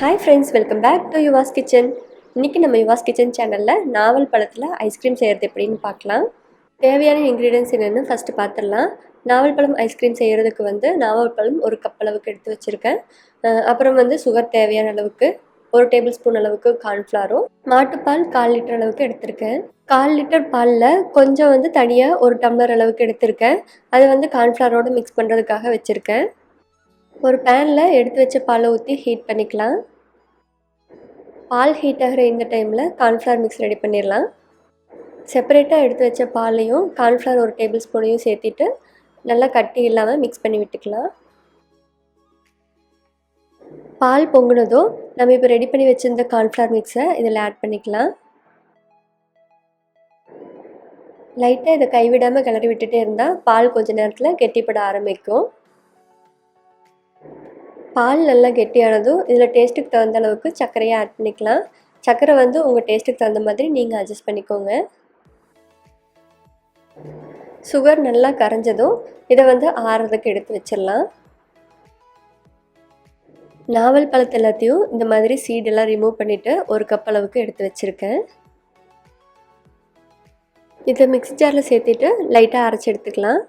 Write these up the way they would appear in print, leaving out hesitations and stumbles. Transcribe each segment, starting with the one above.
Hi friends, welcome back to Yuva's kitchen. இன்றைக்கி நம்ம யுவாஸ் kitchen சேனலில் நாவல் பழத்தில் ஐஸ்கிரீம் செய்கிறது எப்படின்னு பார்க்கலாம். தேவையான இன்க்ரீடியன்ஸ் என்னென்னு ஃபஸ்ட்டு பார்த்துடலாம். நாவல் பழம் ஐஸ்கிரீம் செய்கிறதுக்கு நாவல் பழம் ஒரு கப் அளவுக்கு எடுத்து வச்சுருக்கேன். அப்புறம் சுகர் தேவையான அளவுக்கு 1 டேபிள் ஸ்பூன் அளவுக்கு கார்ன்ஃப்ளாரும், மாட்டுப்பால் 1/4 லிட்டர் அளவுக்கு எடுத்திருக்கேன். 1/4 லிட்டர் பாலில் கொஞ்சம் தனியாக 1 டம்ளர் அளவுக்கு எடுத்திருக்கேன். அதை கார்ன்ஃப்ளாரோடு மிக்ஸ் பண்ணுறதுக்காக வச்சுருக்கேன். ஒரு பேனில் எடுத்து வச்ச பாலை ஊற்றி ஹீட் பண்ணிக்கலாம். பால் ஹீட் ஆகிற இந்த டைமில் கார்ன்ஃப்ளவர் மிக்ஸ் ரெடி பண்ணிடலாம். செப்பரேட்டாக எடுத்து வச்ச பாலையும் கார்ன்ஃப்ளவர் 1 டேபிள் ஸ்பூனையும் சேர்த்திட்டு நல்லா கட்டி இல்லாமல் மிக்ஸ் பண்ணி விட்டுக்கலாம். பால் பொங்குனதும் நம்ம இப்போ ரெடி பண்ணி வச்சுருந்த கார்ன்ஃப்ளவர் மிக்ஸை இதில் ஆட் பண்ணிக்கலாம். லைட்டாக இதை கைவிடாமல் கிளறி விட்டுட்டே இருந்தால் பால் கொஞ்சம் நேரத்தில் கெட்டிப்பட ஆரம்பிக்கும். பால் நல்லா கெட்டியானதும் இதில் டேஸ்ட்டுக்கு தகுந்த அளவுக்கு சர்க்கரையை ஆட் பண்ணிக்கலாம். சர்க்கரை உங்கள் டேஸ்ட்டுக்கு தகுந்த மாதிரி நீங்கள் அட்ஜஸ்ட் பண்ணிக்கோங்க. சுகர் நல்லா கரைஞ்சதும் இதை ஆறுறதுக்கு எடுத்து வச்சிடலாம். நாவல் பழத்தை எல்லாத்தையும் இந்த மாதிரி சீடெல்லாம் ரிமூவ் பண்ணிவிட்டு 1 கப் அளவுக்கு எடுத்து வச்சுருக்கேன். இதை மிக்ஸி ஜாரில் சேர்த்துட்டு லைட்டாக அரைச்சி எடுத்துக்கலாம்.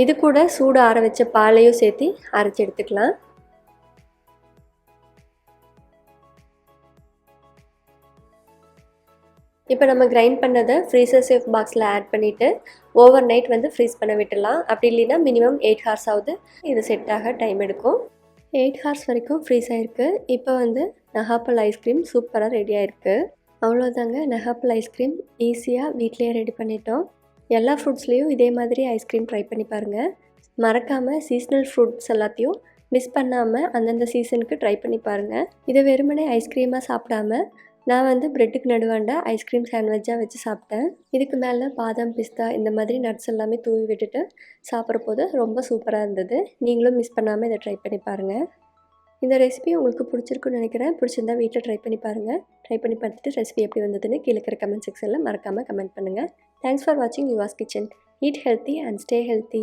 இது கூட சூடு ஆற வச்ச பாலையும் சேர்த்து அரைச்சி எடுத்துக்கலாம். இப்போ நம்ம கிரைண்ட் பண்ணதை ஃப்ரீசர் சேஃப் பாக்ஸில் ஆட் பண்ணிவிட்டு ஓவர் நைட் ஃப்ரீஸ் பண்ண விட்டுடலாம். அப்படி இல்லைன்னா மினிமம் 8 ஹார்ஸ் ஆகுது இது செட் ஆக டைம் எடுக்கும். 8 ஹார்ஸ் வரைக்கும் ஃப்ரீஸ் ஆகிருக்கு. இப்போ நகாப்பல் ஐஸ்கிரீம் சூப்பராக ரெடி ஆகிருக்கு. அவ்வளோதாங்க, நகாப்பல் ஐஸ்கிரீம் ஈஸியாக வீட்டிலேயே ரெடி பண்ணிட்டோம். எல்லா ஃப்ரூட்ஸ்லேயும் இதே மாதிரி ஐஸ்கிரீம் ட்ரை பண்ணி பாருங்கள். மறக்காமல் சீஸ்னல் ஃப்ரூட்ஸ் எல்லாத்தையும் மிஸ் பண்ணாமல் அந்தந்த சீசனுக்கு ட்ரை பண்ணி பாருங்கள். இதை வெறுமனே ஐஸ்கிரீமாக சாப்பிடாம நான் ப்ரெட்டுக்கு நடுவாண்ட ஐஸ்கிரீம் சாண்ட்விட்சாக வச்சு சாப்பிட்டேன். இதுக்கு மேலே பாதாம், பிஸ்தா இந்த மாதிரி நட்ஸ் எல்லாமே தூவி விட்டுட்டு சாப்பிட்றப்போது ரொம்ப சூப்பராக இருந்தது. நீங்களும் மிஸ் பண்ணாமல் இதை ட்ரை பண்ணி பாருங்கள். இந்த ரெசிபி உங்களுக்கு பிடிச்சிருக்குன்னு நினைக்கிறேன். பிடிச்சிருந்தா வீட்டில் ட்ரை பண்ணி பாருங்கள். ட்ரை பண்ணி பார்த்துட்டு ரெசிபி எப்படி வந்ததுன்னு கீழே இருக்கிற கமெண்ட் செக்ஷனில் மறக்காமல் கமெண்ட் பண்ணுங்கள். தேங்க்ஸ் ஃபார் வாட்சிங் யுவாஸ் kitchen. Eat healthy and stay healthy.